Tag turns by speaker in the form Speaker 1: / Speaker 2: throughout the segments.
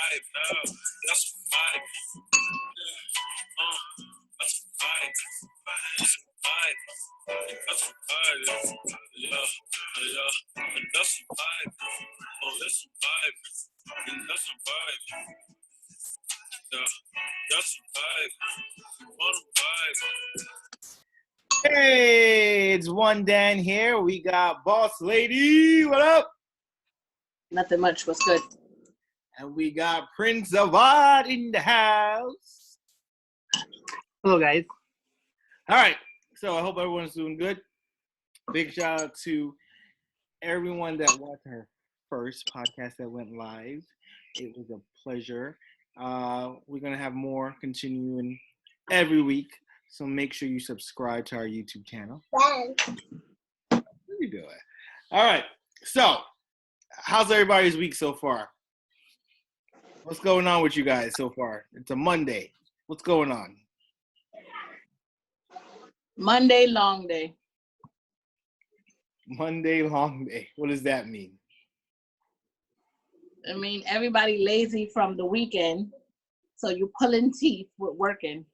Speaker 1: vibe now. That's a vibe. That's a vibe. That's a vibe. That's a vibe. Yeah, yeah. That's a vibe. Oh, that's a vibe. That's a vibe. Yeah, that's a vibe. What a vibe.
Speaker 2: Hey, it's One Dan here. We got Boss Lady. What up?
Speaker 3: Nothing much. What's good?
Speaker 2: And we got Prince Avad in the house.
Speaker 4: Hello, guys.
Speaker 2: All right. So I hope everyone's doing good. Big shout out to everyone that watched her first podcast that went live. It was a pleasure. We're going to have more continuing every week. So make sure you subscribe to our YouTube channel. What are you doing? All right. So how's everybody's week so far? What's going on with you guys so far? It's a Monday. What's going on?
Speaker 3: Monday, long day.
Speaker 2: Monday, long day. What does that mean?
Speaker 3: I mean, everybody lazy from the weekend, so you pulling teeth with working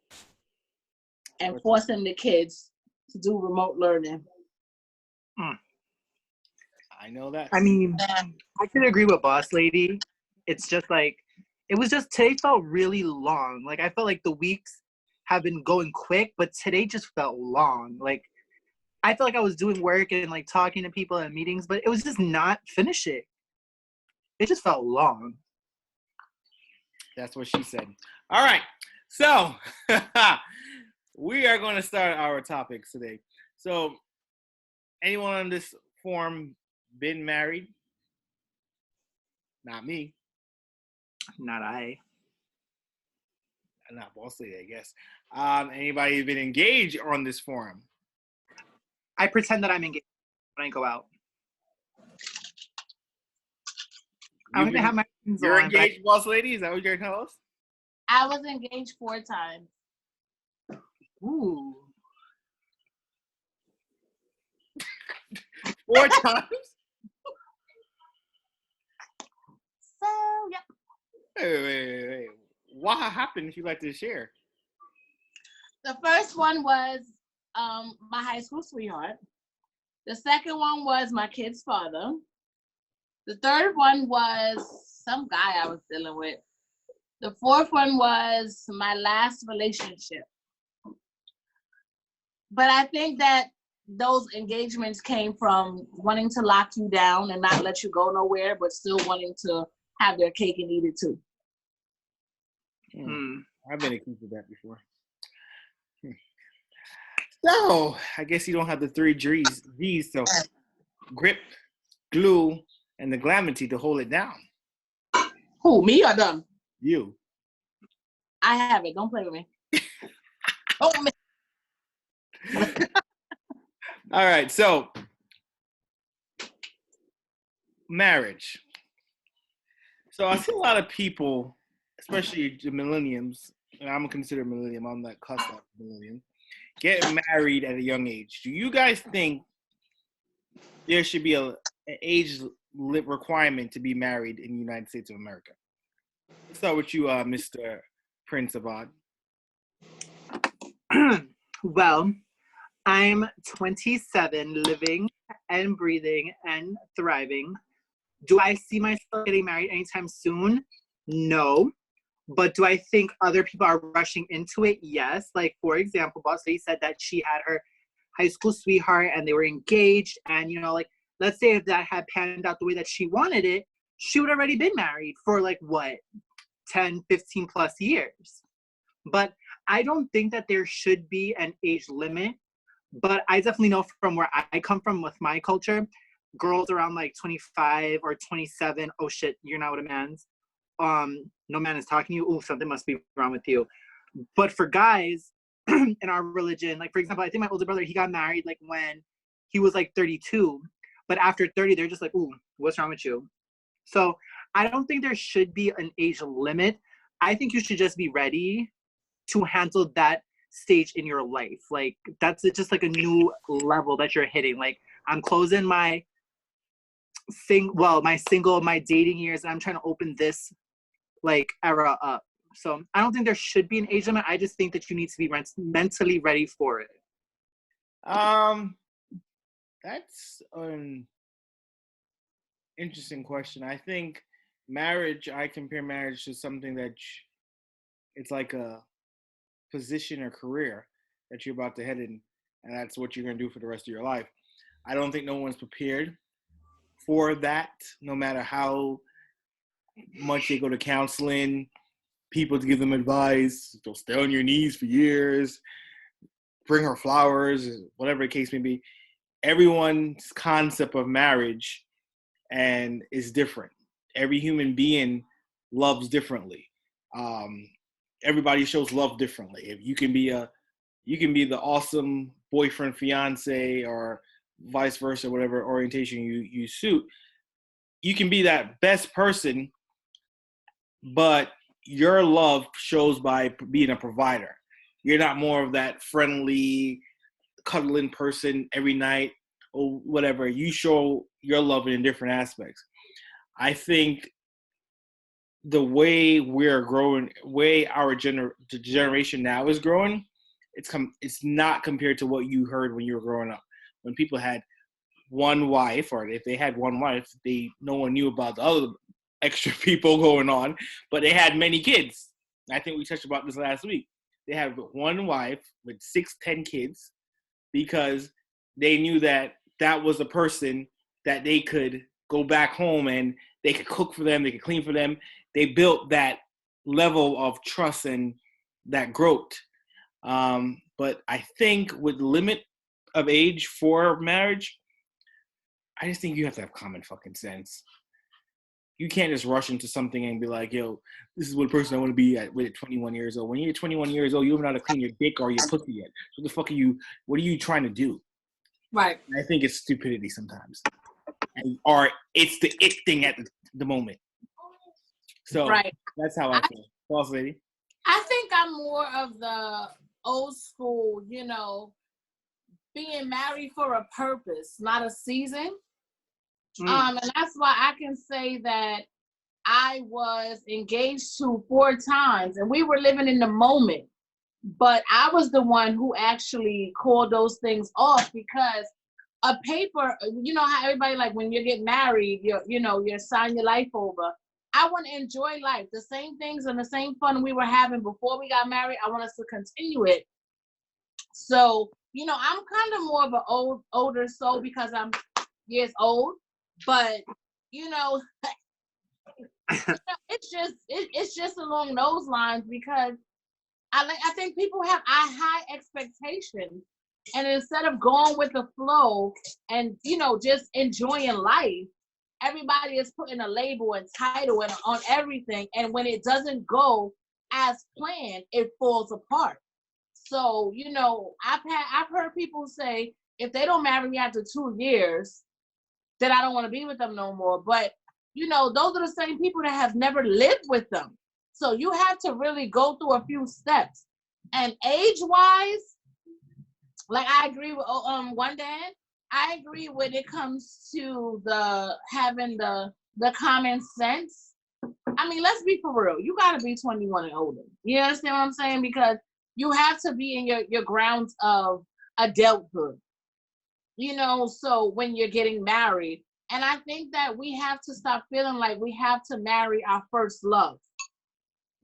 Speaker 3: and forcing the kids to do remote learning.
Speaker 2: I know that.
Speaker 4: I mean, I can agree with Boss Lady. It's just like, it was just, today felt really long. Like, I felt like the weeks have been going quick, but today just felt long. Like, I felt like I was doing work and like talking to people and meetings, but it was just not finishing. It just felt long.
Speaker 2: That's what she said. All right. So we are going to start our topics today. So anyone on this forum been married? Not me.
Speaker 4: Not I.
Speaker 2: Not Boss Lady, I guess. Anybody been engaged on this forum?
Speaker 4: I pretend that I'm engaged when I go out. I don't even have my friends
Speaker 2: You're
Speaker 4: on,
Speaker 2: engaged, Boss Lady? Is that what you're going to tell us?
Speaker 3: I was engaged 4 times.
Speaker 4: Ooh.
Speaker 2: 4 times?
Speaker 3: So, yep.
Speaker 2: Wait. What happened if you like to share?
Speaker 3: The first one was my high school sweetheart. The second one was my kid's father. The third one was some guy I was dealing with. The fourth one was my last relationship. But I think that those engagements came from wanting to lock you down and not let you go nowhere, but still wanting to have their cake and eat it too.
Speaker 2: I've been accused of that before. So, I guess you don't have the 3 G's. So, grip, glue, and the glamity to hold it down.
Speaker 3: Who, me or them?
Speaker 2: You.
Speaker 3: I have it. Don't play with me. Oh, man.
Speaker 2: All right, so marriage. So I see a lot of people, especially the millenniums, and I'm considered millennium, I'm that cusp of millennium, getting married at a young age. Do you guys think there should be an age requirement to be married in the United States of America? Let's start with you, Mr. Prince Avad.
Speaker 4: Well, I'm 27, living and breathing and thriving. Do I see myself getting married anytime soon? No. But do I think other people are rushing into it? Yes. Like, for example, Boss Lady said that she had her high school sweetheart and they were engaged. And, you know, like, let's say if that had panned out the way that she wanted it, she would have already been married for, like, what, 10, 15 plus years. But I don't think that there should be an age limit. But I definitely know from where I come from with my culture, girls around like 25 or 27, oh shit, you're not with a man's. No man is talking to you. Ooh, something must be wrong with you. But for guys in our religion, like for example, I think my older brother, he got married like when he was like 32. But after 30, they're just like, ooh, what's wrong with you? So I don't think there should be an age limit. I think you should just be ready to handle that stage in your life. Like that's just like a new level that you're hitting. Like I'm closing my dating years, and I'm trying to open this like era up. So I don't think there should be an age limit. I just think that you need to be mentally ready for it.
Speaker 2: That's an interesting question. I think marriage, I compare marriage to something that it's like a position or career that you're about to head in, and that's what you're going to do for the rest of your life. I don't think no one's prepared for that, no matter how much they go to counseling, people to give them advice. They'll stay on your knees for years, bring her flowers, whatever the case may be. Everyone's concept of marriage and is different. Every human being loves differently. Everybody shows love differently. If you can be the awesome boyfriend, fiance, or vice versa, whatever orientation you suit. You can be that best person, but your love shows by being a provider. You're not more of that friendly, cuddling person every night or whatever. You show your love in different aspects. I think the way we're growing, way our generation now is growing, it's not compared to what you heard when you were growing up. When people had one wife, or if they had one wife, no one knew about the other extra people going on, but they had many kids. I think we touched about this last week. They had one wife with 6-10 kids because they knew that was a person that they could go back home and they could cook for them, they could clean for them. They built that level of trust and that growth. But I think with the limit of age for marriage, I just think you have to have common fucking sense. You can't just rush into something and be like, yo, this is what person I want to be at 21 years old. When you're 21 years old, you don't know how to clean your dick or your pussy yet. So what are you trying to do?
Speaker 3: Right.
Speaker 2: And I think it's stupidity sometimes. Or it's the it thing at the moment. So
Speaker 3: right.
Speaker 2: That's how I feel. Boss lady?
Speaker 3: I think I'm more of the old school, being married for a purpose, not a season. And that's why I can say that I was engaged to 4 times and we were living in the moment. But I was the one who actually called those things off because a paper, you know how everybody, like when you get married, you sign your life over. I want to enjoy life. The same things and the same fun we were having before we got married, I want us to continue it. So, I'm kind of more of an older soul because I'm years old, but it's just along those lines because I think people have high expectations, and instead of going with the flow and just enjoying life, everybody is putting a label and title on everything, and when it doesn't go as planned, it falls apart. So I've heard people say if they don't marry me after 2 years, then I don't want to be with them no more. But those are the same people that have never lived with them. So you have to really go through a few steps. And age-wise, like I agree with one dad. I agree when it comes to having the common sense. I mean, let's be for real. You gotta be 21 and older. You understand what I'm saying? Because you have to be in your grounds of adulthood. So when you're getting married, and I think that we have to stop feeling like we have to marry our first love.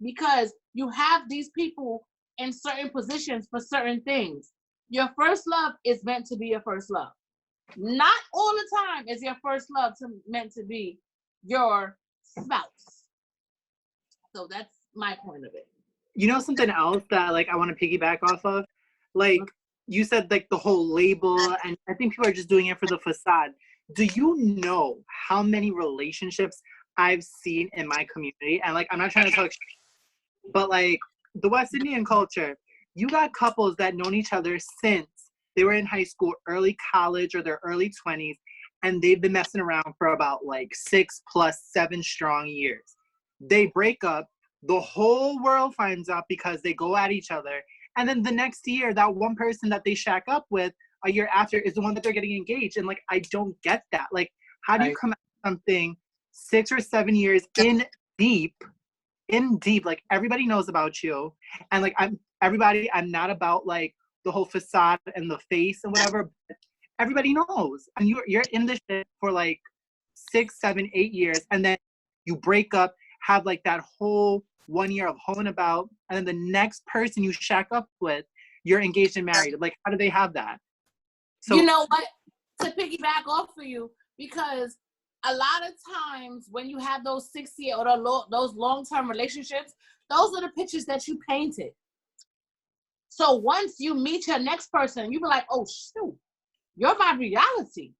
Speaker 3: Because you have these people in certain positions for certain things. Your first love is meant to be your first love. Not all the time is your first love meant to be your spouse. So that's my point of it.
Speaker 4: Something else that I want to piggyback off of? You said the whole label, and I think people are just doing it for the facade. Do you know how many relationships I've seen in my community? And I'm not trying to talk, but the West Indian culture, you got couples that known each other since they were in high school, early college, or their early 20s, and they've been messing around for about 6 plus 7 strong years. They break up, the whole world finds out because they go at each other, and then the next year, that one person that they shack up with a year after is the one that they're getting engaged. And I don't get that. How do you come at something 6 or 7 years in deep in deep. Like everybody knows about you, and like I'm not about like the whole facade and the face and whatever. Everybody knows, and you're in this shit for like 6, 7, 8 years, and then you break up, have like that whole 1 year of hoeing about, and then the next person you shack up with, you're engaged and married. Like, how do they have that? So
Speaker 3: you know what? To piggyback off for you, because a lot of times when you have those 6-year or those long-term relationships, those are the pictures that you painted. So once you meet your next person, you be like, oh shoot, you're my reality.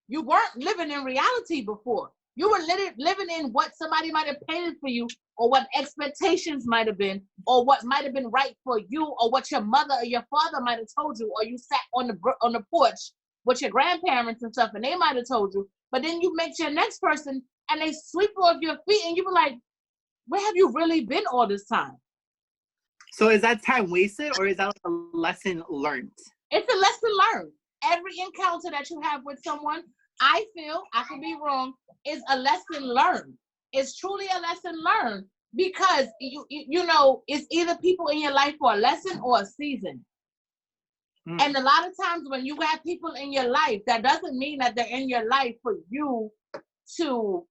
Speaker 3: You weren't living in reality before. You were living in what somebody might have painted for you, or what expectations might have been, or what might have been right for you, or what your mother or your father might have told you, or you sat on the porch with your grandparents and stuff, and they might have told you. But then you meet your next person, and they sweep off your feet, and you be like, where have you really been all this time?
Speaker 4: So is that time wasted, or is that like a lesson learned?
Speaker 3: It's a lesson learned. Every encounter that you have with someone, I feel, I could be wrong, is a lesson learned. It's truly a lesson learned, because you know, it's either people in your life for a lesson or a season. And a lot of times when you have people in your life, that doesn't mean that they're in your life for you to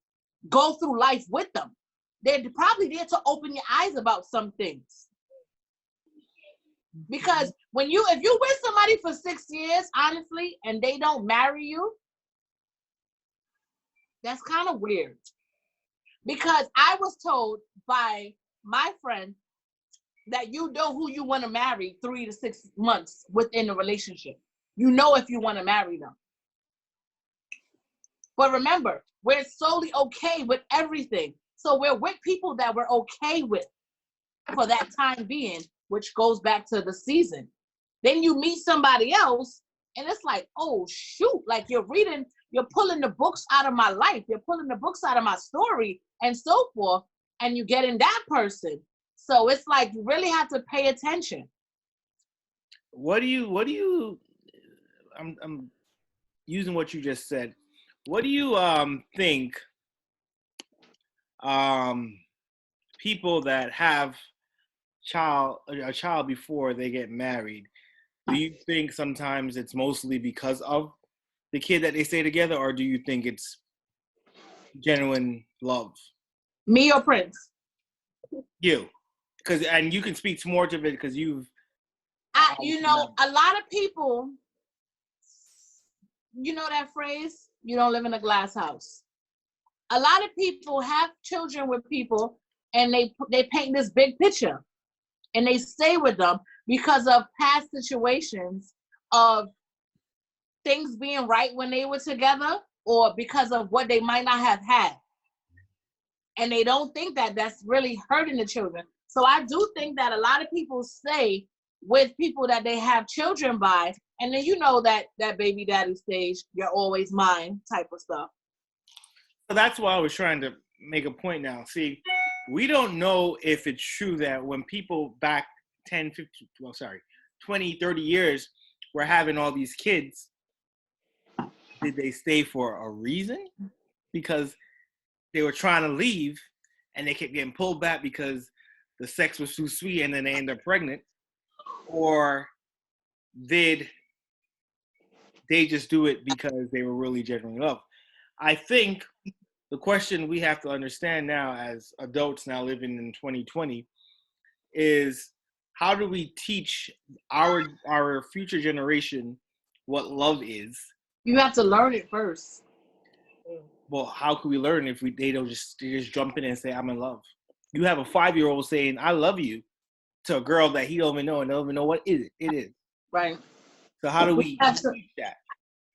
Speaker 3: go through life with them. They're probably there to open your eyes about some things. Because if you with somebody for 6 years, honestly, and they don't marry you, that's kind of weird. Because I was told by my friend that you know who you want to marry 3 to 6 months within a relationship. You know if you want to marry them. But remember, we're solely okay with everything. So we're with people that we're okay with for that time being, which goes back to the season. Then you meet somebody else, and it's like, oh shoot, like you're pulling the books out of my life, you're pulling the books out of my story, and so forth, and you get in that person. So it's like you really have to pay attention.
Speaker 2: What do you I'm using what you just said. What do you think people that have a child before they get married, do you think sometimes it's mostly because of the kid that they stay together, or do you think it's genuine love?
Speaker 3: Me or Prince?
Speaker 2: You. And you can speak more to it because you've...
Speaker 3: You know, a lot of people, you know that phrase, you don't live in a glass house. A lot of people have children with people, and they paint this big picture, and they stay with them because of past situations of things being right when they were together, or because of what they might not have had. And they don't think that that's really hurting the children. So I do think that a lot of people stay with people that they have children by, and then you know that baby daddy stage, you're always mine type of stuff.
Speaker 2: So that's why I was trying to make a point now. See, we don't know if it's true that when people back 10, 20, 30 years were having all these kids, did they stay for a reason? Because they were trying to leave and they kept getting pulled back because the sex was too sweet and then they end up pregnant? Or did they just do it because they were really genuinely in love? I think the question we have to understand now as adults now living in 2020 is, how do we teach our future generation what love is?
Speaker 3: You have to learn it first.
Speaker 2: Well, how can we learn if they just jump in and say, I'm in love? You have a 5-year-old saying, I love you, to a girl that he don't even know and don't even know what it is.
Speaker 3: Right.
Speaker 2: So how do we teach that?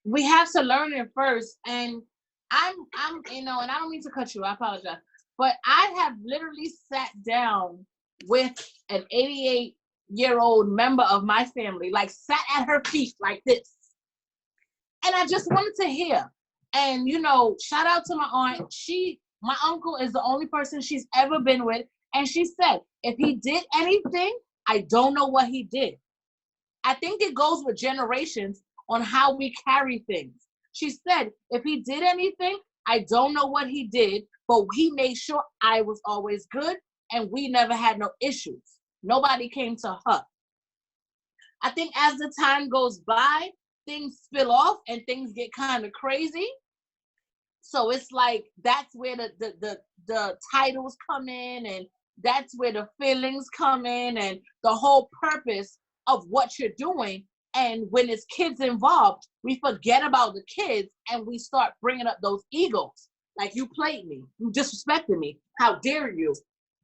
Speaker 3: We have to learn it first. And I'm and I don't mean to cut you, I apologize, but I have literally sat down with an 88-year-old member of my family, like sat at her feet like this. And I just wanted to hear. And shout out to my aunt. My uncle is the only person she's ever been with. And she said, if he did anything, I don't know what he did. I think it goes with generations on how we carry things. She said, if he did anything, I don't know what he did, but he made sure I was always good and we never had no issues. Nobody came to her. I think as the time goes by, things spill off and things get kind of crazy. So it's like that's where the titles come in, and that's where the feelings come in, and the whole purpose of what you're doing. And when it's kids involved, we forget about the kids and we start bringing up those egos. Like, you played me, you disrespected me, how dare you?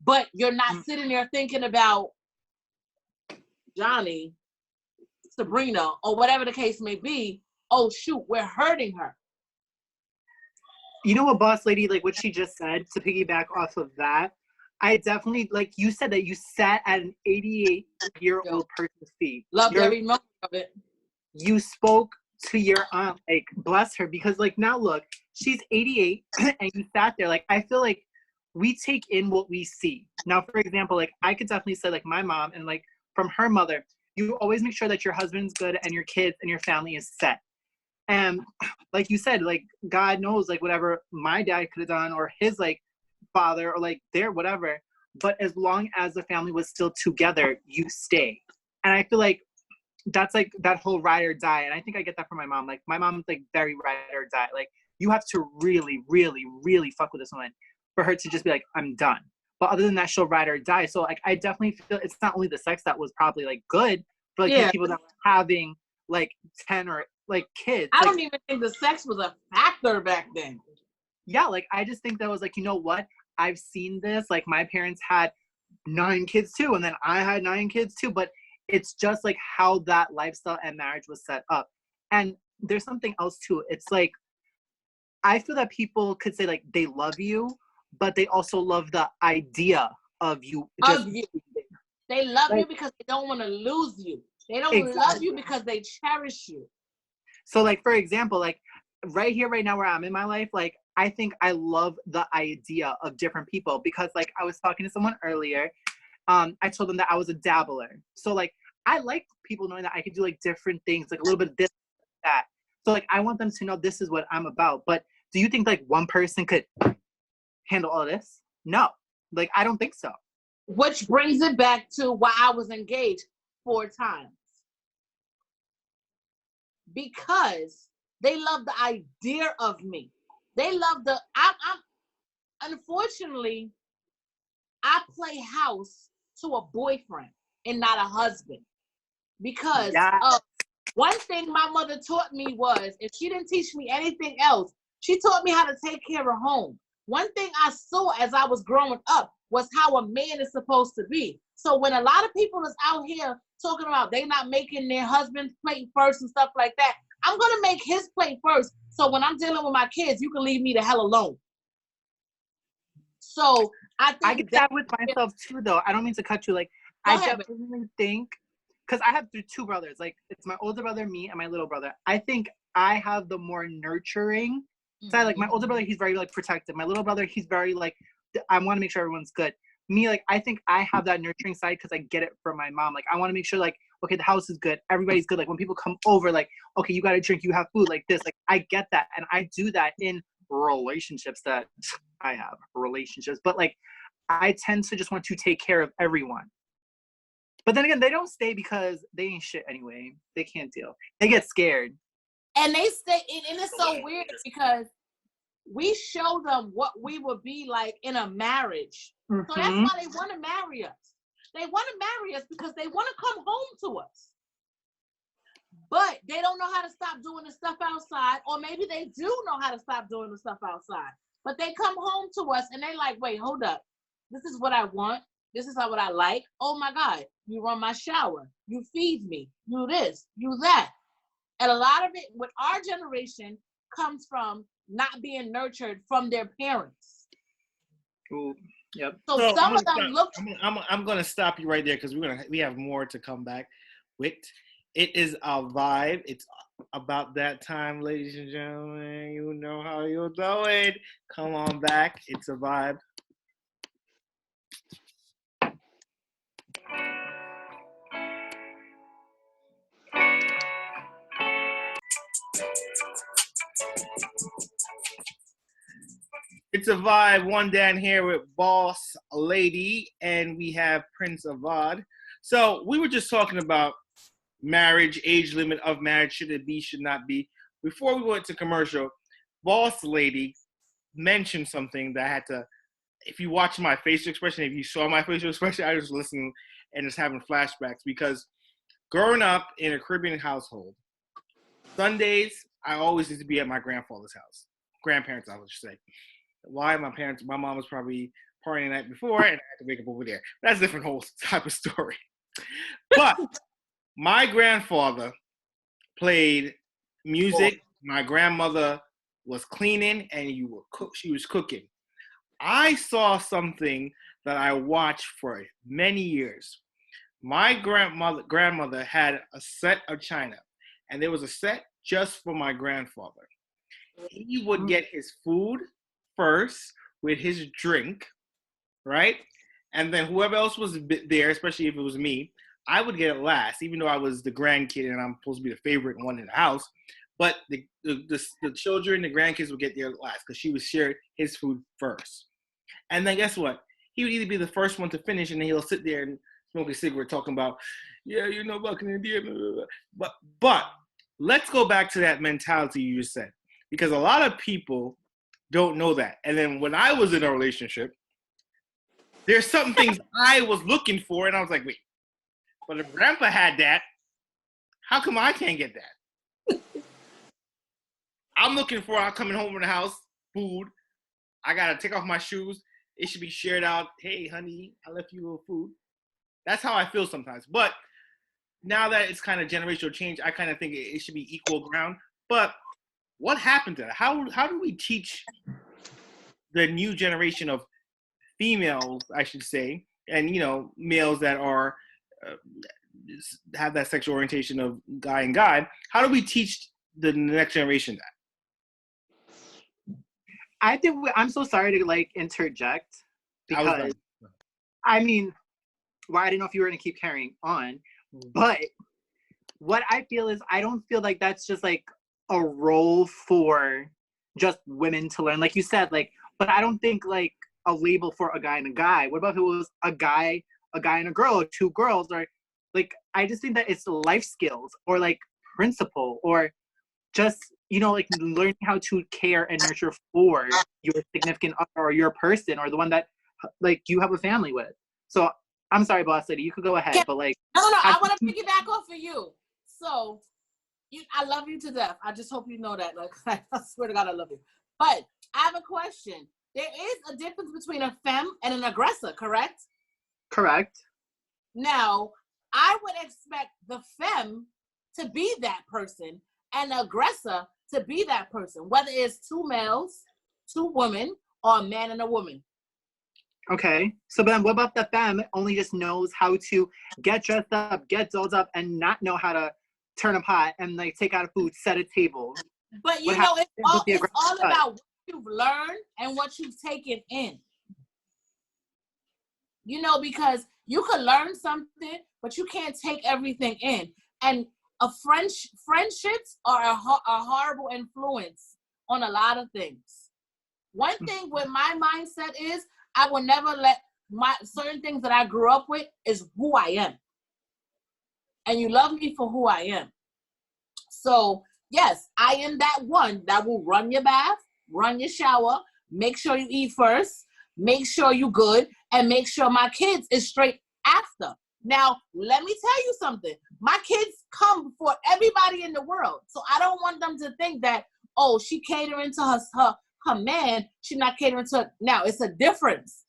Speaker 3: But you're not sitting there thinking about Johnny, Sabrina, or whatever the case may be. Oh shoot, we're hurting her.
Speaker 4: You know what, boss lady, like what she just said, to piggyback off of that, I definitely, like you said, that you sat at an 88-year-old person's feet.
Speaker 3: Loved every moment of it.
Speaker 4: You spoke to your aunt, like, bless her, because, like, now look, she's 88, and you sat there. Like, I feel like we take in what we see. Now, for example, like, I could definitely say, like, my mom, and, like, from her mother, you always make sure that your husband's good and your kids and your family is set. And like you said, like, God knows, like, whatever my dad could have done, or his, like, father, or, like, their whatever. But as long as the family was still together, you stay. And I feel like that's, like, that whole ride or die. And I think I get that from my mom. Like, my mom's, like, very ride or die. Like, you have to really, really, really fuck with this woman for her to just be like, I'm done. But other than that, she'll ride or die. So, like, I definitely feel it's not only the sex that was probably, like, good, but, like, these people that were having, like, 10 or, like, kids.
Speaker 3: I
Speaker 4: like,
Speaker 3: don't even think the sex was a factor back then.
Speaker 4: Yeah, like, I just think that was, like, you know what? I've seen this. Like, my parents had 9 kids too, and then I had 9 kids too. But it's just, like, how that lifestyle and marriage was set up. And there's something else too. It's like, I feel that people could say, like, they love you, but they also love the idea of you.
Speaker 3: Of you. They love
Speaker 4: like,
Speaker 3: you because they don't want to lose you. They don't
Speaker 4: exactly.
Speaker 3: love you because they cherish you.
Speaker 4: So, like, for example, like, right here, right now, where I'm in my life, like, I think I love the idea of different people because, like, I was talking to someone earlier. I told them that I was a dabbler. So, like, I like people knowing that I could do, like, different things, like a little bit of this, that. So, like, I want them to know this is what I'm about. But do you think, like, one person could handle all of this? No. Like, I don't think so.
Speaker 3: Which brings it back to why I was engaged 4 times. Because they love the idea of me. They love unfortunately, I play house to a boyfriend and not a husband. Because one thing my mother taught me was, if she didn't teach me anything else, she taught me how to take care of home. One thing I saw as I was growing up was how a man is supposed to be. So when a lot of people is out here talking about they not making their husband's plate first and stuff like that, I'm going to make his plate first. So when I'm dealing with my kids, you can leave me the hell alone. So I think
Speaker 4: I get that with myself too, though. I don't mean to cut you. Like, I definitely think, because I have 2 brothers. Like, it's my older brother, me, and my little brother. I think I have the more nurturing side. Like, my older brother, he's very, like, protective. My little brother, he's very, like, I want to make sure everyone's good. Me, like, I think I have that nurturing side because I get it from my mom. Like, I want to make sure, like, okay, the house is good, everybody's good. Like, when people come over, like, okay, you got to drink, you have food, like this. Like, I get that, and I do that in relationships that I have relationships. But, like, I tend to just want to take care of everyone. But then again, they don't stay because they ain't shit anyway. They can't deal. They get scared.
Speaker 3: And they stay, and it's so weird because we show them what we would be like in a marriage. So that's why they want to marry us. They want to marry us because they want to come home to us. But they don't know how to stop doing the stuff outside, or maybe they do know how to stop doing the stuff outside. But they come home to us and they like, wait, hold up. This is what I want. This is what I like. Oh my God, you run my shower. You feed me. You this, you that. And a lot of it with our generation comes from not being nurtured from their parents.
Speaker 4: Ooh, yep.
Speaker 3: So some of them look.
Speaker 2: I'm gonna stop you right there because we have more to come back with. It is a vibe. It's about that time, ladies and gentlemen. You know how you're doing. Come on back. It's a vibe. It's a vibe. One Dan here with Boss Lady, and we have Prince Avad. So we were just talking about marriage, age limit of marriage, should it be, should not be. Before we went to commercial, Boss Lady mentioned something that I had to. If you watch my facial expression, if you saw my facial expression, I was listening and just having flashbacks because growing up in a Caribbean household, Sundays I always used to be at my grandfather's house, grandparents' house, I should say. Why my mom was probably partying the night before, and I had to wake up over there. That's a different whole type of story. But my grandfather played music. My grandmother was cleaning, and she was cooking. I saw something that I watched for many years. My grandmother had a set of china, and there was a set just for my grandfather. He would get his food first with his drink, right? And then whoever else was there, especially if it was me, I would get it last, even though I was the grandkid and I'm supposed to be the favorite one in the house. But the children, the grandkids would get there last because she would share his food first. And then guess what? He would either be the first one to finish, and then he'll sit there and smoke a cigarette talking about, yeah, you know, back in India, blah, blah, blah. But let's go back to that mentality you just said, because a lot of people don't know that. And then when I was in a relationship, there's some things I was looking for, and I was like, wait, but if grandpa had that, how come I can't get that? I'm coming home in the house, food. I got to take off my shoes. It should be shared out. Hey, honey, I left you a little food. That's how I feel sometimes. But now that it's kind of generational change, I kind of think it should be equal ground. But what happened to that? How do we teach the new generation of females, I should say, and, you know, males that are have that sexual orientation of guy and guy? How do we teach the next generation that?
Speaker 4: I think I'm so sorry to like interject because I mean, well, I didn't know if you were going to keep carrying on, but what I feel is I don't feel like that's just like a role for just women to learn, like you said, like, but I don't think like a label for a guy and a guy. What about if it was a guy and a girl, or two girls, or like, I just think that it's life skills or like principle or just, you know, like learning how to care and nurture for your significant other or your person or the one that like you have a family with. So I'm sorry, Boss Lady, you could go ahead, but like.
Speaker 3: No, I want to piggyback off of you. So, I love you to death. I just hope you know that. Like, I swear to God, I love you. But I have a question. There is a difference between a femme and an aggressor, correct?
Speaker 4: Correct.
Speaker 3: Now, I would expect the femme to be that person and the aggressor to be that person, whether it's two males, two women, or a man and a woman.
Speaker 4: Okay, so then what about the femme only just knows how to get dressed up, get dolled up, and not know how to turn a pot and like take out a food, set a table?
Speaker 3: But you know, it's all about what you've learned and what you've taken in. You know, because you could learn something, but you can't take everything in. And friendships are a horrible influence on a lot of things. One thing with my mindset is I will never let my certain things that I grew up with is who I am. And you love me for who I am. So yes, I am that one that will run your bath, run your shower, make sure you eat first, make sure you good, and make sure my kids is straight after. Now, let me tell you something. My kids come before everybody in the world. So I don't want them to think that, oh, she catering to her man, she's not catering to. Now, it's a difference.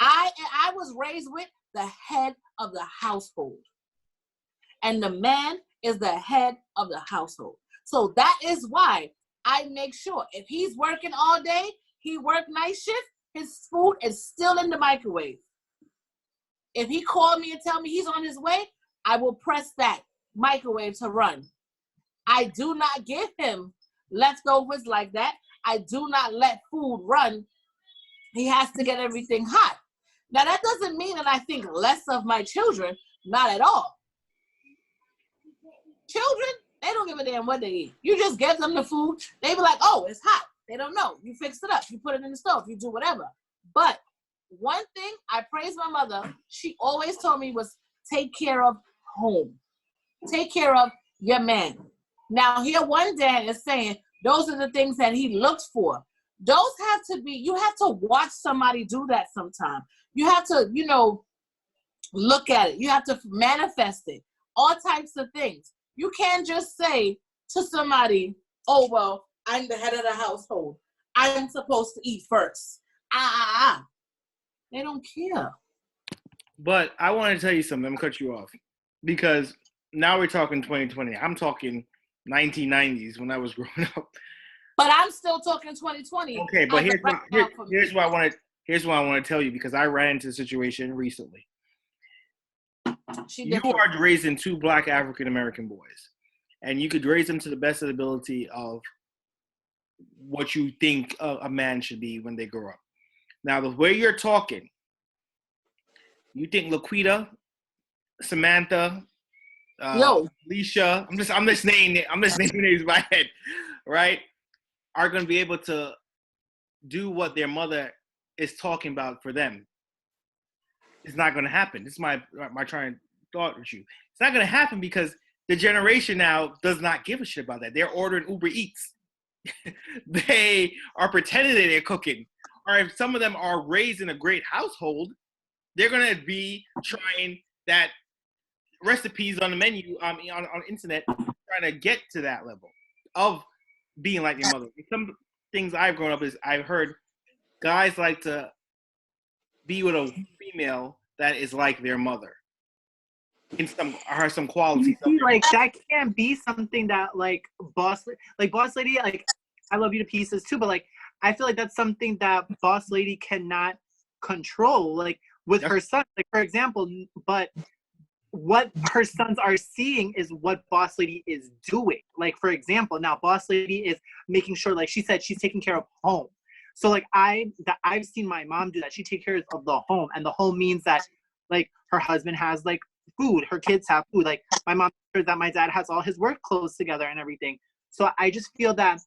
Speaker 3: I was raised with the head of the household. And the man is the head of the household. So that is why I make sure if he's working all day, he work night shift, his food is still in the microwave. If he called me and tell me he's on his way, I will press that microwave to run. I do not give him leftovers like that. I do not let food run. He has to get everything hot. Now, that doesn't mean that I think less of my children. Not at all. Children, they don't give a damn what they eat. You just give them the food. They be like, oh, it's hot. They don't know. You fix it up. You put it in the stove. You do whatever. But one thing I praise my mother, she always told me was take care of home. Take care of your man. Now here one dad is saying those are the things that he looks for. Those have to be, you have to watch somebody do that sometime. You have to, look at it. You have to manifest it. All types of things. You can't just say to somebody, oh, well, I'm the head of the household. I'm supposed to eat first. They don't care.
Speaker 2: But I want to tell you something. I'm going to cut you off. Because now we're talking 2020. I'm talking 1990s when I was growing up.
Speaker 3: But I'm still talking 2020.
Speaker 2: Okay, but here's what I want to tell you, because I ran into a situation recently. You are raising 2 Black African American boys, and you could raise them to the best of the ability of what you think a man should be when they grow up. Now, the way you're talking, you think Laquita, Samantha, Alicia, I'm just naming names in my head, right? Are going to be able to do what their mother is talking about for them. It's not going to happen. This is my trying thought with you. It's not going to happen because the generation now does not give a shit about that. They're ordering Uber Eats. They are pretending that they're cooking. Or if some of them are raised in a great household, they're going to be trying that recipes on the menu on internet, trying to get to that level of being like your mother. Some things I've grown up is I've heard guys like to be with a female that is like their mother in some qualities.
Speaker 4: Like that can't be something that like boss lady, like I love you to pieces too, but like I feel like that's something that boss lady cannot control, like with her son, like for example. But what her sons are seeing is what boss lady is doing. Like for example, now boss lady is making sure, like she said, she's taking care of home. So like I've seen my mom do that. She takes care of the home, and the home means that like her husband has like food, her kids have food. Like my mom makes sure that my dad has all his work clothes together and everything. So I just feel that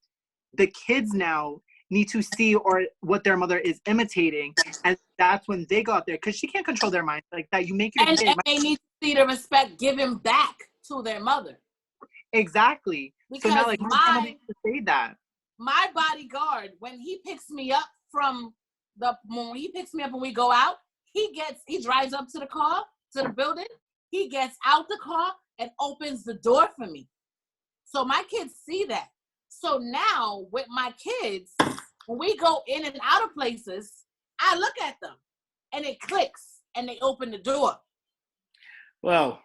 Speaker 4: the kids now need to see or what their mother is imitating, and that's when they go out there, because she can't control their mind like that. You make your
Speaker 3: kid. And they need to see the respect given back to their mother.
Speaker 4: Exactly.
Speaker 3: Because
Speaker 4: so now like my grandma used to say that.
Speaker 3: My bodyguard, when he picks me up when we go out, he drives up to the car, to the building, he gets out the car and opens the door for me. So my kids see that. So now with my kids, when we go in and out of places, I look at them and it clicks and they open the door.
Speaker 2: Well,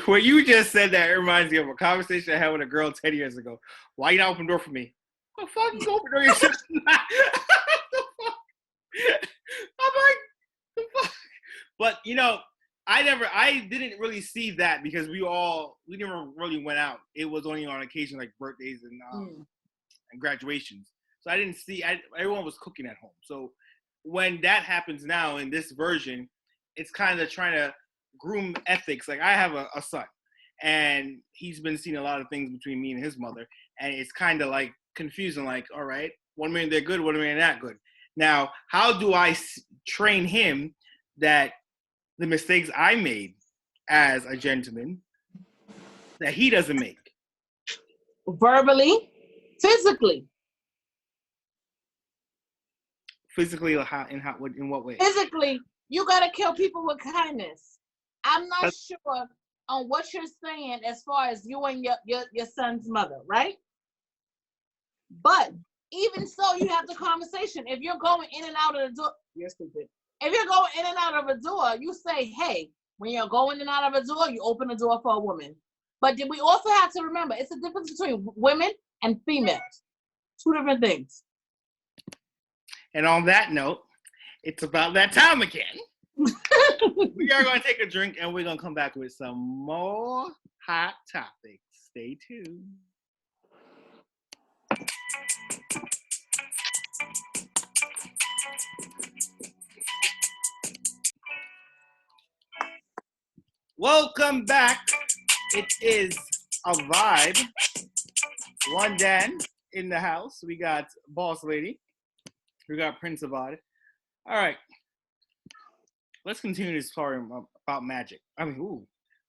Speaker 2: what you just said, that reminds me of a conversation I had with a girl 10 years ago. Why you not open the door for me? The fuck you open the door yourself? I'm like, the fuck? But I didn't really see that because we never really went out. It was only on occasion like birthdays and graduations. So I didn't see. Everyone was cooking at home. So when that happens now in this version, it's kind of trying to groom ethics. Like I have a son, and he's been seeing a lot of things between me and his mother, and it's kind of like confusing. Like, all right, one minute they're good, one minute they're not good. Now, how do I train him that the mistakes I made as a gentleman that he doesn't make?
Speaker 3: Verbally, physically.
Speaker 2: Physically, in what way?
Speaker 3: Physically, you gotta kill people with kindness. I'm not sure on what you're saying as far as you and your son's mother, right? But even so, you have the conversation. If you're going in and out of the door, you're stupid. If you're going in and out of a door, you say, hey, when you're going in and out of a door, you open the door for a woman. But we also have to remember, it's a difference between women and females. 2 different things.
Speaker 2: And on that note, it's about that time again. We are going to take a drink and we're going to come back with some more hot topics. Stay tuned. Welcome back. It is a vibe. One Dan in the house. We got Boss Lady. We got Prince Avad. All right. Let's continue this story about magic.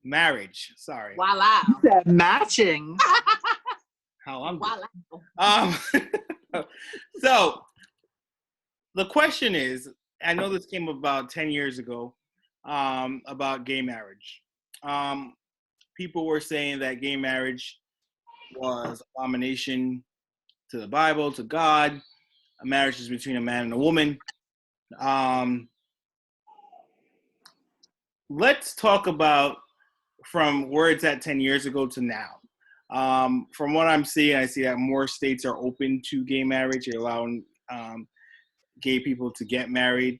Speaker 2: Marriage. Sorry.
Speaker 3: Voila.
Speaker 4: Matching.
Speaker 2: How I'm
Speaker 3: Voila.
Speaker 2: So the question is, I know this came about 10 years ago, about gay marriage. People were saying that gay marriage was abomination to the Bible, to God. A marriage is between a man and a woman. Let's talk about from where it's at 10 years ago to now. From what I'm seeing, I see that more states are open to gay marriage. They're allowing gay people to get married.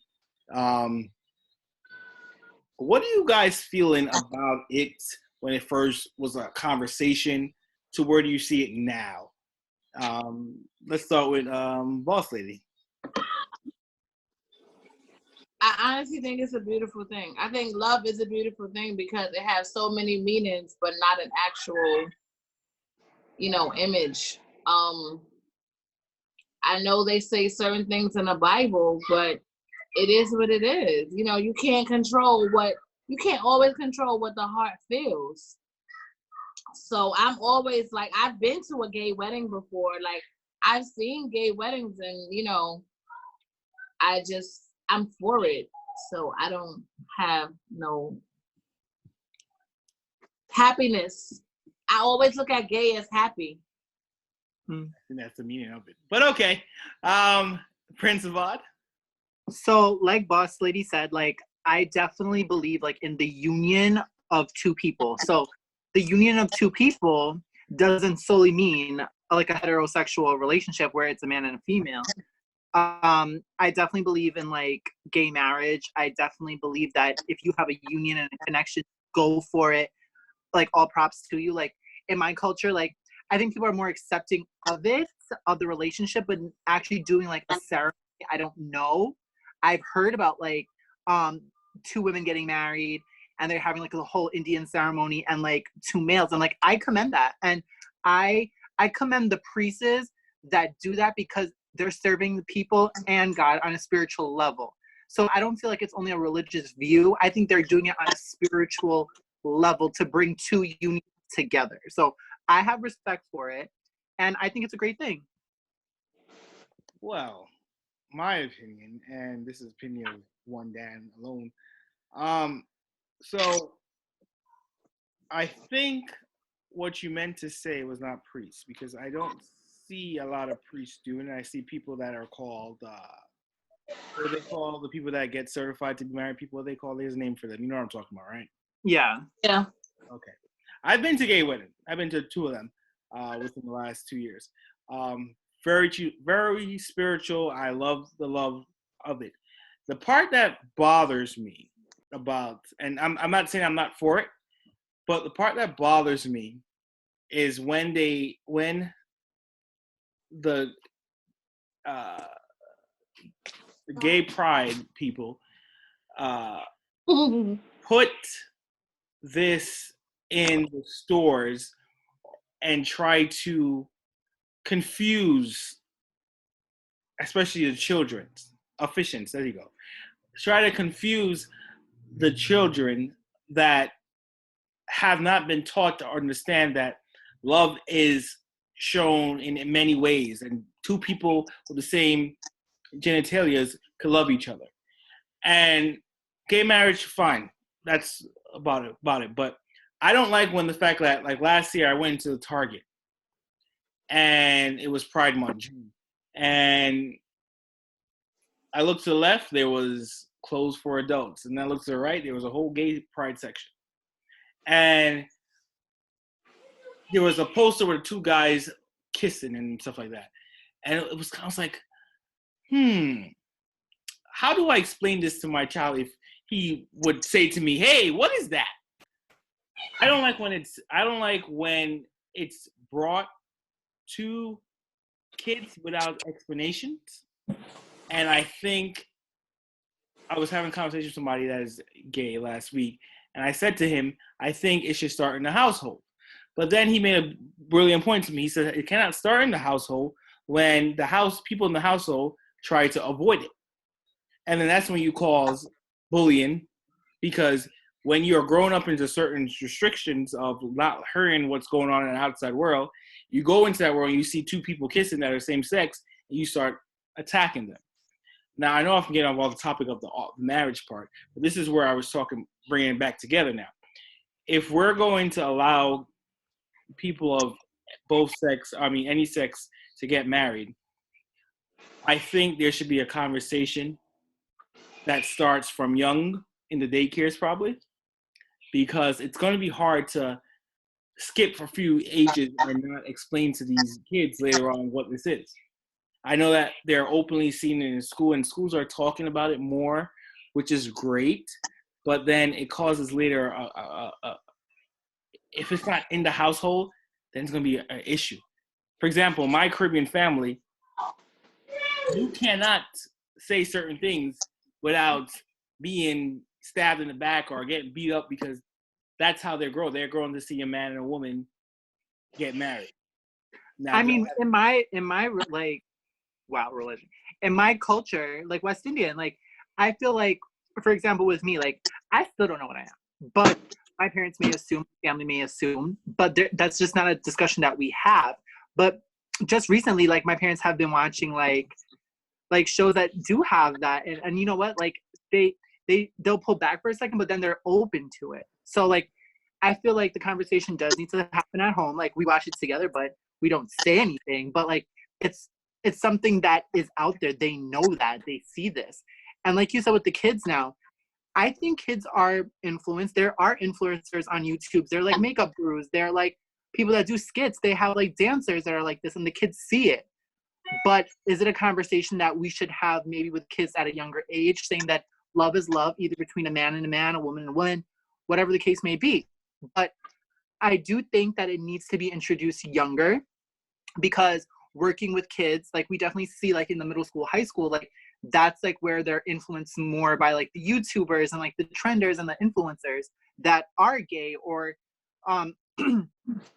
Speaker 2: What are you guys feeling about it when it first was a conversation to where do you see it now? Let's start with Boss Lady.
Speaker 3: I honestly think it's a beautiful thing. I think love is a beautiful thing because it has so many meanings, but not an actual, image. I know they say certain things in the Bible, but it is what it is. You can't always control what the heart feels. So I'm always like, I've been to a gay wedding before. Like, I've seen gay weddings and, I'm for it. So I don't have no happiness. I always look at gay as happy.
Speaker 2: And that's the meaning of it. But okay. Prince Avad.
Speaker 4: So like Boss Lady said, like, I definitely believe like in the union of two people. So the union of two people doesn't solely mean like a heterosexual relationship where it's a man and a female. I definitely believe in like gay marriage. I definitely believe that if you have a union and a connection, go for it. Like, all props to you. Like, in my culture, like, I think people are more accepting of it, of the relationship, but actually doing like a ceremony, I don't know. I've heard about like two women getting married and they're having like a whole Indian ceremony and like two males. And like, I commend that. And I commend the priests that do that because they're serving the people and God on a spiritual level. So I don't feel like it's only a religious view. I think they're doing it on a spiritual level to bring two unions together. So I have respect for it. And I think it's a great thing.
Speaker 2: Well, my opinion, and this is opinion of one Dan alone. So I think what you meant to say was not priests, because I don't see a lot of priests doing it. I see people that are called, what do they call the people that get certified to be married people? What they call, there's a name for them. You know what I'm talking about, right?
Speaker 4: Yeah.
Speaker 3: Yeah.
Speaker 2: Okay. I've been to gay weddings. I've been to two of them within the last 2 years. Very spiritual. I love the love of it. The part that bothers me about, and I'm not saying I'm not for it, but the part that bothers me is when the gay pride people put this in the stores and try to confuse, especially the children's officiants. There you go. Try to confuse the children that have not been taught to understand that love is shown in many ways, and two people with the same genitalias could love each other. And gay marriage, fine. That's about it. But I don't like when the fact that, like, last year I went to the Target and it was Pride Month, and I looked to the left, there was clothes for adults, and then I looked to the right, there was a whole gay pride section, and there was a poster with two guys kissing and stuff like that, and I was like, how do I explain this to my child if he would say to me, "Hey, what is that?" I don't like when it's brought to kids without explanations. And I think I was having a conversation with somebody that is gay last week, and I said to him, I think it should start in the household. But then he made a brilliant point to me. He said, it cannot start in the household when people in the household try to avoid it. And then that's when you cause bullying, because when you're growing up into certain restrictions of not hearing what's going on in the outside world, you go into that world and you see two people kissing that are the same sex, and you start attacking them. Now, I know I'm getting off the topic of the marriage part, but this is where I was bringing it back together now. If we're going to allow people of any sex, to get married, I think there should be a conversation that starts from young in the daycares probably, because it's going to be hard to skip a few ages and not explain to these kids later on what this is. I know that they're openly seen in school, and schools are talking about it more, which is great. But then it causes later, if it's not in the household, then it's going to be an issue. For example, my Caribbean family, you cannot say certain things without being stabbed in the back or getting beat up, because that's how they grow. They're growing to see a man and a woman get married. Now,
Speaker 4: I mean, in my like, wow, religion. In my culture, like West Indian, like I feel like, for example, with me, like I still don't know what I am, but my parents may assume, family may assume, but that's just not a discussion that we have. But just recently, like my parents have been watching like shows that do have that, and you know what, like they'll pull back for a second, but then they're open to it. So like I feel like the conversation does need to happen at home. Like we watch it together, but we don't say anything. But like it's something that is out there. They know that, they see this. And like you said with the kids now, I think kids are influenced. There are influencers on YouTube. They're like makeup gurus. They're like people that do skits. They have like dancers that are like this, and the kids see it. But is it a conversation that we should have maybe with kids at a younger age, saying that love is love, either between a man and a man, a woman and a woman, whatever the case may be? But I do think that it needs to be introduced younger, because working with kids, like we definitely see like in the middle school, high school, like that's like where they're influenced more by like the YouTubers and like the trenders and the influencers that are gay or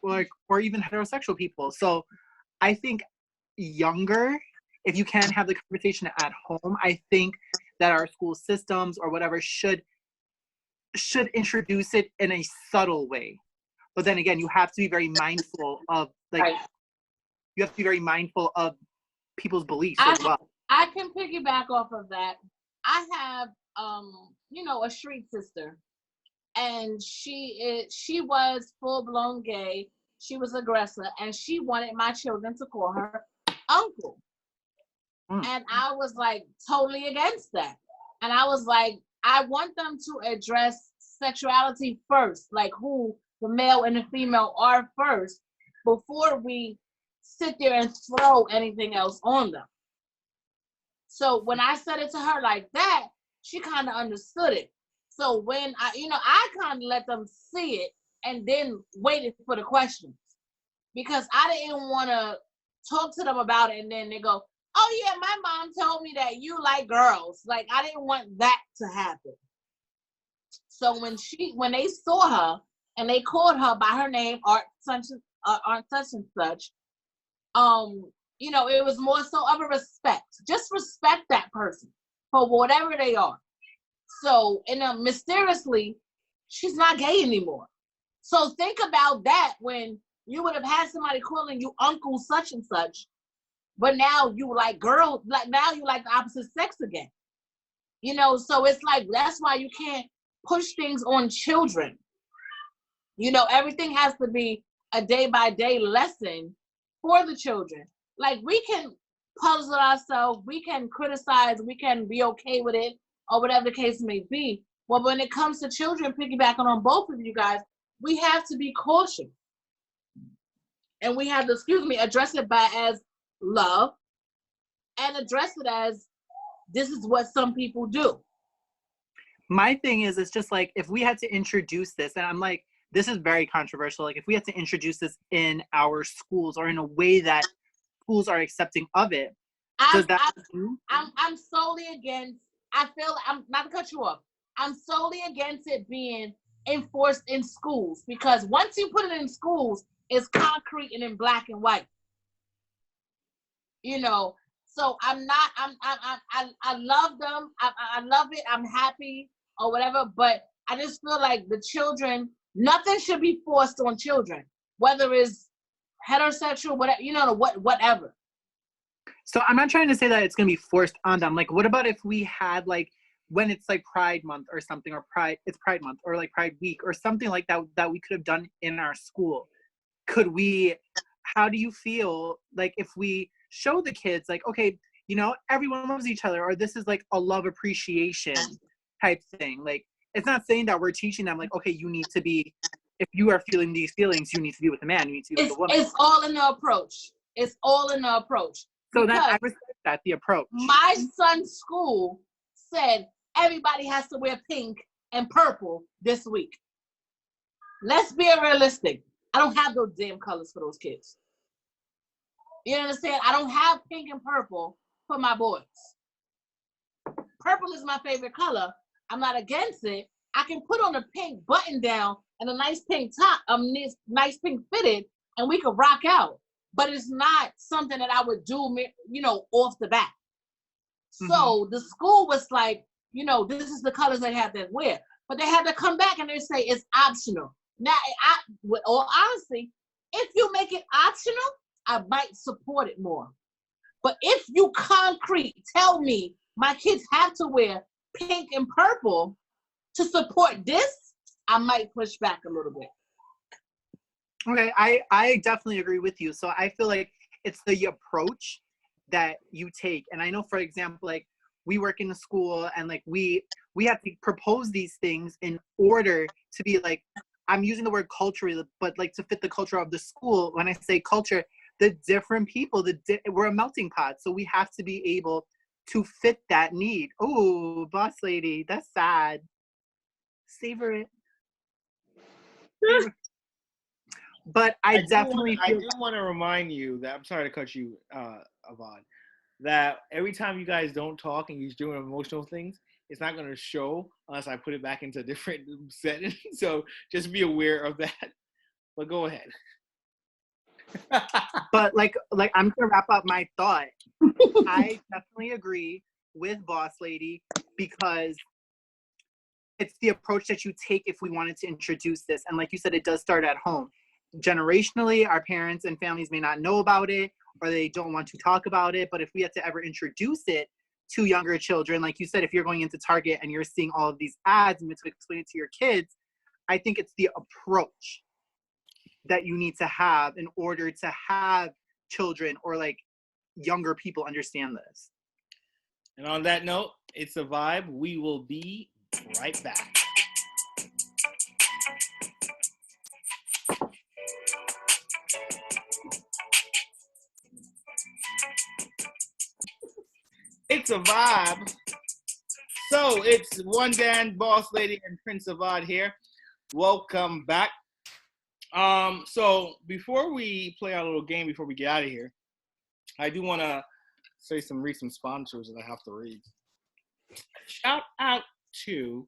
Speaker 4: or even heterosexual people. So I think younger, if you can have the conversation at home, I think that our school systems or whatever should introduce it in a subtle way. But then again, you have to be very mindful of like right. You have to be very mindful of people's beliefs as well.
Speaker 3: I can piggyback off of that. I have a street sister, and she was full-blown gay. She was aggressive, and she wanted my children to call her uncle. And I was like totally against that. And I was like, I want them to address sexuality first, like who the male and the female are first, before we sit there and throw anything else on them. So when I said it to her like that, she kind of understood it. So when I kind of let them see it and then waited for the questions, because I didn't want to talk to them about it and then they go, oh yeah, my mom told me that you like girls. Like I didn't want that to happen. So when they saw her and they called her by her name, Aunt such and such, it was more so of a respect. Just respect that person for whatever they are. So, and mysteriously, she's not gay anymore. So think about that, when you would have had somebody calling you Uncle such and such, but now you like girls, like now you like the opposite sex again. So it's like, that's why you can't push things on children. Everything has to be a day-by-day lesson for the children. Like we can puzzle ourselves, we can criticize, we can be okay with it, or whatever the case may be. Well, when it comes to children, piggybacking on both of you guys, we have to be cautious. And we have to, address it as love, and address it as this is what some people do.
Speaker 4: My thing is, it's just like, if we had to introduce this, and I'm like, this is very controversial, like if we had to introduce this in our schools or in a way that schools are accepting of it, I'm
Speaker 3: solely against, I'm not to cut you off, I'm solely against it being enforced in schools, because once you put it in schools, it's concrete and in black and white. you know. So I'm not. I love them. I love it. I'm happy or whatever. But I just feel like the children. Nothing should be forced on children, whether it's heterosexual, whatever, whatever.
Speaker 4: So I'm not trying to say that it's gonna be forced on them. Like, what about if we had like when it's like Pride Month or something, or it's Pride Month or like Pride Week or something like that that we could have done in our school? Could we? How do you feel like if we show the kids like, okay, everyone loves each other, or this is like a love appreciation type thing? Like, it's not saying that we're teaching them like, okay, you need to be, if you are feeling these feelings, you need to be with a man, you need to be with a woman.
Speaker 3: It's all in the approach. It's all in the approach.
Speaker 4: So then I respect that, the approach.
Speaker 3: My son's school said everybody has to wear pink and purple this week. Let's be realistic. I don't have those damn colors for those kids. You understand? I don't have pink and purple for my boys. Purple is my favorite color. I'm not against it. I can put on a pink button down and a nice pink top, nice pink fitted, and we could rock out. But it's not something that I would do, off the bat. So the school was like, this is the colors they have to wear. But they had to come back and they say it's optional. Now, with all honesty, if you make it optional, I might support it more. But if you concrete tell me my kids have to wear pink and purple to support this, I might push back a little bit.
Speaker 4: Okay, I definitely agree with you. So I feel like it's the approach that you take. And I know, for example, like we work in a school and like we have to propose these things in order to be like, I'm using the word culturally, but like to fit the culture of the school. When I say culture, the different people, we're a melting pot. So we have to be able to fit that need. Oh, boss lady, that's sad. Savor it. But I definitely
Speaker 2: I do want to remind you that, I'm sorry to cut you, Avad, that every time you guys don't talk and you're doing emotional things, it's not going to show unless I put it back into a different setting. So just be aware of that. But go ahead.
Speaker 4: But like I'm gonna wrap up my thought. I definitely agree with Boss Lady because it's the approach that you take if we wanted to introduce this. And like you said, it does start at home. Generationally, our parents and families may not know about it or they don't want to talk about it. But if we had to ever introduce it to younger children, like you said, if you're going into Target and you're seeing all of these ads and you have to explain it to your kids, I think it's the approach that you need to have in order to have children or like younger people understand this.
Speaker 2: And on that note, it's a vibe. We will be right back. It's a vibe. So it's One Dan, Boss Lady, and Prince Avad here. Welcome back. So before we play our little game, before we get out of here, I do want to say some recent sponsors that I have to read. Shout out to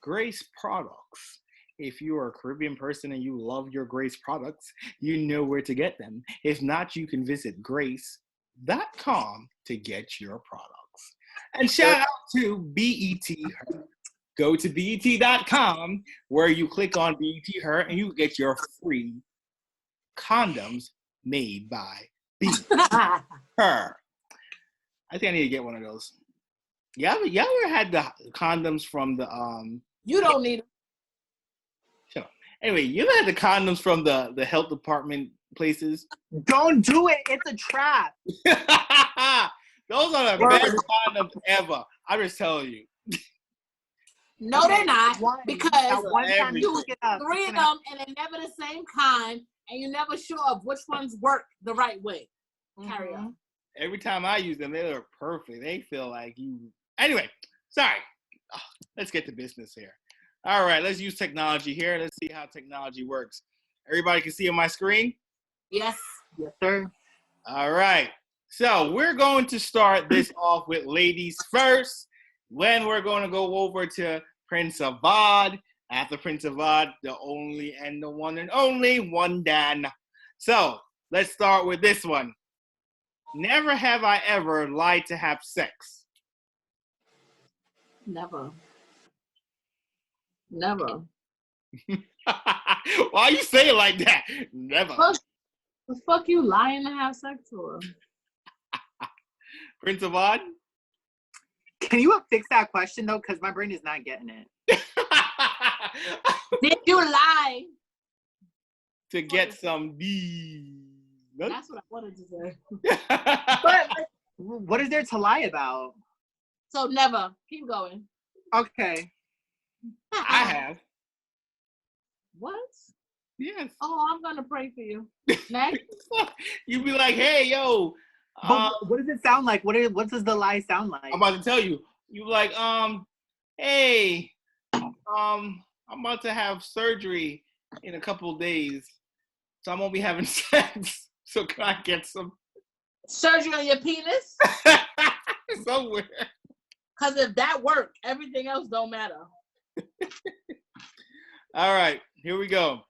Speaker 2: Grace Products. If you are a Caribbean person and you love your Grace products, you know where to get them. If not, you can visit grace.com to get your products. And shout out to BET Her. Go to BET.com where you click on BET Her and you get your free condoms made by BET Her. I think I need to get one of those. Y'all ever had the condoms from the
Speaker 3: You don't need them.
Speaker 2: Shut up. Anyway, you ever had the condoms from the health department places?
Speaker 4: Don't do it. It's a trap.
Speaker 2: Those are the best condoms ever. I'm just telling you.
Speaker 3: No, they're not. Because
Speaker 4: one time
Speaker 3: you three of them and they're never the same kind, and you're never sure of which ones work the right way. Carry on.
Speaker 2: Every time I use them, they look perfect. They feel like you. Anyway, sorry. Let's get to business here. All right, let's use technology here. Let's see how technology works. Everybody can see on my screen?
Speaker 3: Yes.
Speaker 4: Yes, sir.
Speaker 2: All right. So we're going to start this off with ladies first. When we're going to go over to Prince Avad. After Prince Avad, the only and the one and only One Dan. So let's start with this one. Never have I ever lied to have sex.
Speaker 3: Never. Never.
Speaker 2: Why you say it like that? Never.
Speaker 3: The fuck you lying to have sex for?
Speaker 2: Prince of Odd?
Speaker 4: Can you fix that question though? Because my brain is not getting it.
Speaker 3: Did you lie?
Speaker 2: To get some D.
Speaker 3: That's what I wanted to say.
Speaker 4: But what is there to lie about?
Speaker 3: So never. Keep going.
Speaker 4: Okay.
Speaker 2: I have.
Speaker 3: What?
Speaker 2: Yes.
Speaker 3: Oh, I'm gonna pray for you. Next.
Speaker 2: You be like, hey, yo.
Speaker 4: But what does it sound like? What does the lie sound like?
Speaker 2: I'm about to tell you. You be like, hey, I'm about to have surgery in a couple of days, so I won't be having sex. So can I get some
Speaker 3: Surgery on your penis?
Speaker 2: somewhere?
Speaker 3: Because if that worked, everything else don't matter.
Speaker 2: All right, here we go.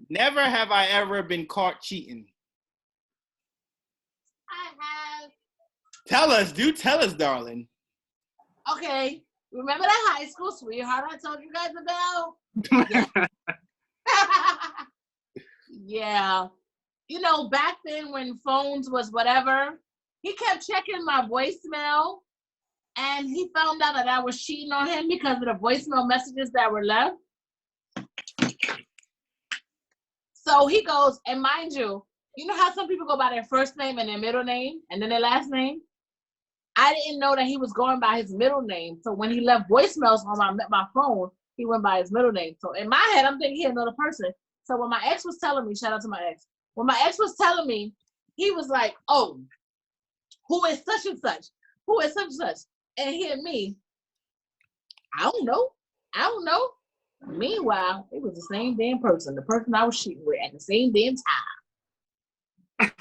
Speaker 2: Never have I ever been caught cheating.
Speaker 3: I have.
Speaker 2: Tell us, dude. Tell us, darling.
Speaker 3: Okay. Remember that high school sweetheart I told you guys about? Yeah. You know, back then when phones was whatever, he kept checking my voicemail and he found out that I was cheating on him because of the voicemail messages that were left. So he goes, and mind you, you know how some people go by their first name and their middle name and then their last name? I didn't know that he was going by his middle name. So when he left voicemails on my phone, he went by his middle name. So in my head, I'm thinking he another person. So when my ex was telling me, shout out to my ex, when my ex was telling me, he was like, oh, who is such and such? Who is such and such? And he and me, I don't know. Meanwhile, it was the same damn person, the person I was cheating with at the same damn time.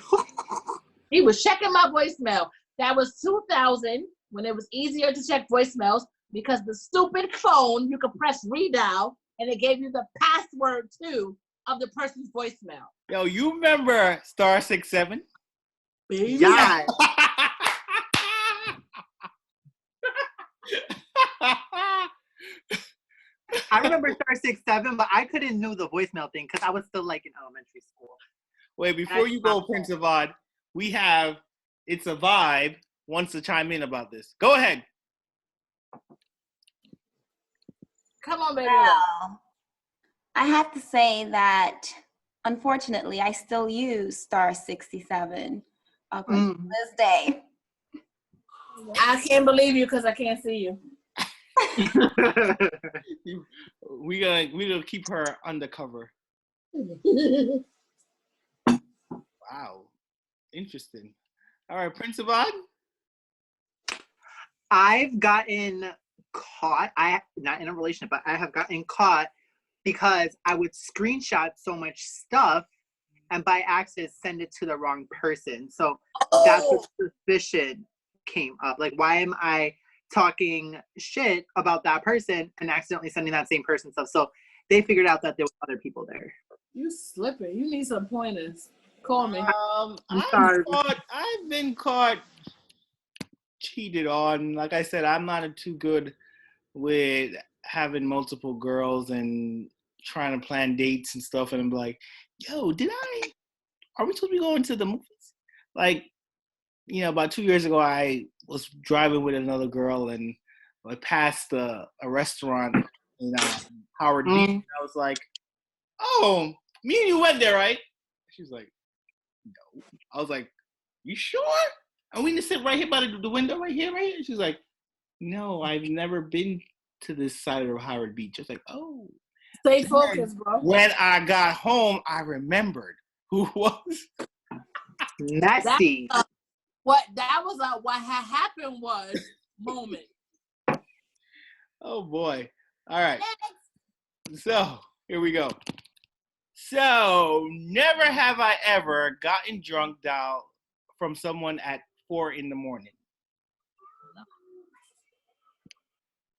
Speaker 3: He was checking my voicemail. That was 2000 when it was easier to check voicemails because the stupid phone, you could press redial and it gave you the password too of the person's voicemail.
Speaker 2: Yo, you remember star 67?
Speaker 4: Yeah. I remember star 67, but I couldn't know the voicemail thing because I was still like in elementary school.
Speaker 2: Wait, before you go, Prince of Odd, we have It's a Vibe wants to chime in about this. Go ahead.
Speaker 3: Come on, baby.
Speaker 5: Well, I have to say that, unfortunately, I still use star 67 up until this day.
Speaker 3: I can't believe you because I can't see you.
Speaker 2: We're gonna keep her undercover. Wow, interesting. All right, Prince of Odd.
Speaker 4: I've gotten caught. Not in a relationship, but I have gotten caught because I would screenshot so much stuff and by accident send it to the wrong person. So that's what suspicion came up. Like, why am I talking shit about that person and accidentally sending that same person stuff? So they figured out that there were other people there.
Speaker 3: You slipping. You need some pointers. Call me.
Speaker 2: I've been caught cheated on. Like I said, I'm not too good with having multiple girls and trying to plan dates and stuff. And I'm like, yo, are we supposed to be going to the movies? Like, you know, about 2 years ago, I was driving with another girl and I passed a restaurant in Howard Beach. And I was like, oh, me and you went there, right? She was like, no. I was like, you sure? And we need to sit right here by the window right here? She's like, no, I've never been to this side of Howard Beach. I was like, oh.
Speaker 3: Stay focused, bro.
Speaker 2: When I got home, I remembered who it was.
Speaker 4: Nasty.
Speaker 3: What had happened was moment.
Speaker 2: Oh boy. All right. So here we go. So never have I ever gotten drunk down from someone at 4 a.m.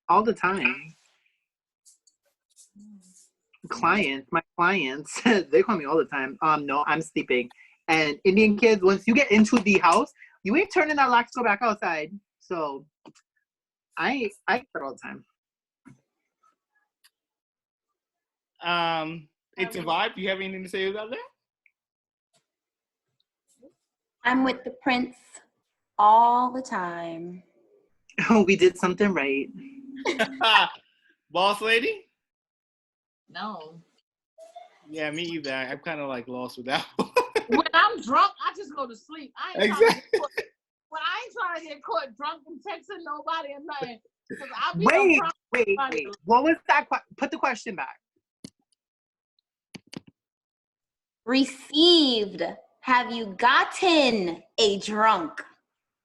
Speaker 4: All the time. My clients, they call me all the time. No, I'm sleeping. And Indian kids, once you get into the house, you ain't turning that lock to go back outside. So I get that all the time.
Speaker 2: It's a vibe. Do you have anything to say about that?
Speaker 5: I'm with the prince all the time.
Speaker 4: We did something right.
Speaker 2: Boss lady?
Speaker 3: No.
Speaker 2: Yeah, me either. I'm kind of like lost with that one.
Speaker 3: When I'm drunk, I just go to sleep. I ain't trying to get caught drunk and texting nobody and nothing.
Speaker 4: Wait. What was that? Put the question back.
Speaker 5: Received. Have you gotten a drunk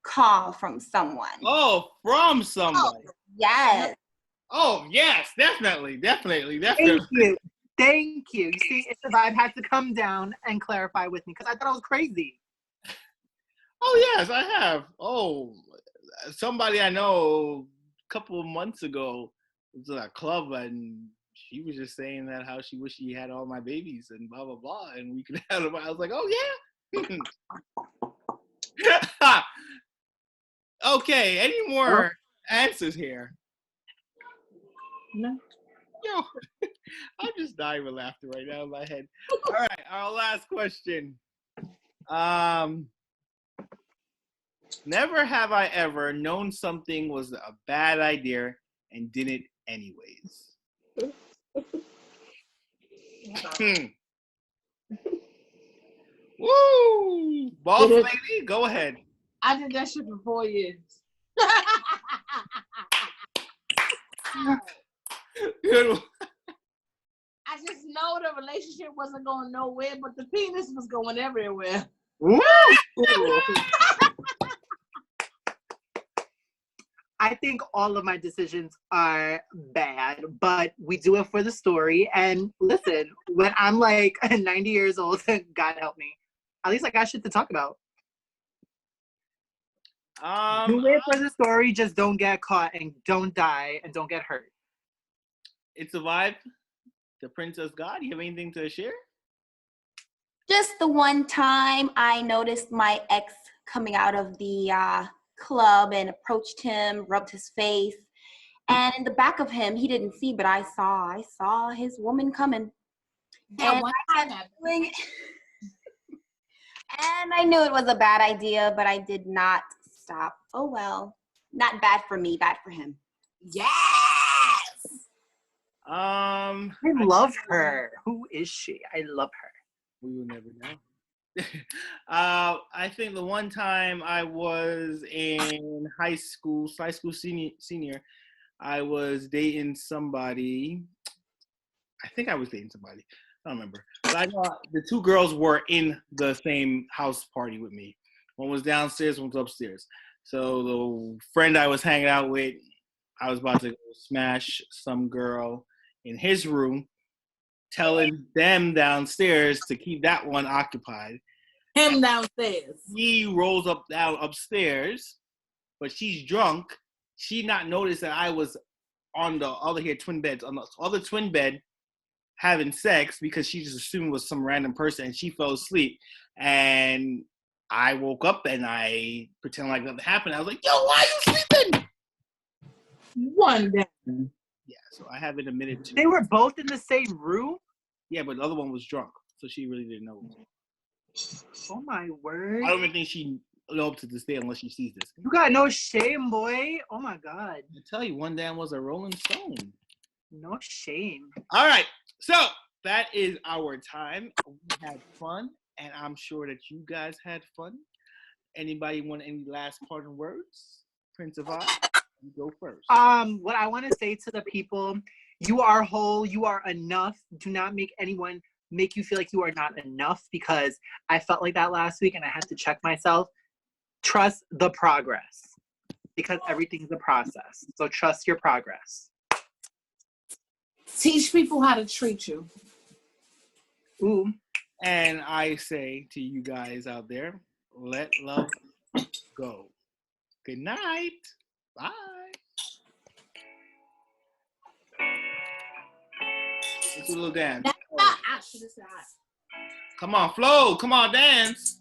Speaker 5: call from someone?
Speaker 2: Oh, from somebody.
Speaker 5: Yes.
Speaker 2: Oh, yes, definitely.
Speaker 4: Thank you. You see, It's the Vibe had to come down and clarify with me because I thought I was crazy.
Speaker 2: Oh, yes, I have. Oh, somebody I know a couple of months ago was at a club and she was just saying that how she wished she had all my babies and blah, blah, blah. And we could have them. I was like, oh, yeah. Okay, any more answers here?
Speaker 3: No.
Speaker 2: Yo, I'm just dying with laughter right now in my head. All right, our last question. Never have I ever known something was a bad idea and did it anyways. Woo! Boss lady, go ahead.
Speaker 3: I did that shit for 4 years.
Speaker 2: Good one.
Speaker 3: I just know the relationship wasn't going nowhere, but the penis was going everywhere.
Speaker 4: Woo! I think all of my decisions are bad, but we do it for the story. And listen, when I'm like 90 years old, God help me, at least I got shit to talk about. Do it for the story, just don't get caught and don't die and don't get hurt.
Speaker 2: It's a vibe. The Princess God, you have anything to share?
Speaker 5: Just the one time I noticed my ex coming out of the club and approached him, rubbed his face, and in the back of him, he didn't see, but I saw his woman coming.
Speaker 3: That
Speaker 5: And
Speaker 3: one
Speaker 5: I
Speaker 3: time
Speaker 5: doing, and I knew it was a bad idea, but I did not stop. Oh well, not bad for me, bad for him.
Speaker 3: Yes.
Speaker 4: I love her. Who is she? I love her.
Speaker 2: We will never know. I think the one time I was in high school senior, I was dating somebody. I think I was dating somebody. I don't remember. But I know the two girls were in the same house party with me. One was downstairs, one was upstairs. So the friend I was hanging out with, I was about to go smash some girl in his room, telling them downstairs to keep that one occupied.
Speaker 3: Him downstairs.
Speaker 2: He rolls up down upstairs, but she's drunk. She not noticed that I was on the other here twin beds, on the other twin bed, having sex because she just assumed it was some random person and she fell asleep. And I woke up and I pretend like nothing happened. I was like, yo, why are you sleeping?
Speaker 3: One day.
Speaker 2: Yeah, so I haven't admitted to.
Speaker 4: They were both in the same room?
Speaker 2: Yeah, but the other one was drunk, so she really didn't know.
Speaker 4: Oh my word.
Speaker 2: I don't even think she know up to this day unless she sees this.
Speaker 4: You got no shame, boy. Oh my God.
Speaker 2: I tell you, one damn was a Rolling Stone.
Speaker 4: No shame.
Speaker 2: All right, so that is our time. We had fun, and I'm sure that you guys had fun. Anybody want any last parting words? Prince of Oz, you go first.
Speaker 4: What I want to say to the people, you are whole, you are enough. Do not make anyone make you feel like you are not enough, because I felt like that last week and I had to check myself. Trust the progress, because everything is a process. So trust your progress.
Speaker 3: Teach people how to treat you.
Speaker 4: Ooh.
Speaker 2: And I say to you guys out there, let love go. Good night. Bye. Let's do a little dance.
Speaker 3: I should have said.
Speaker 2: Come on, Flo. Come on, dance.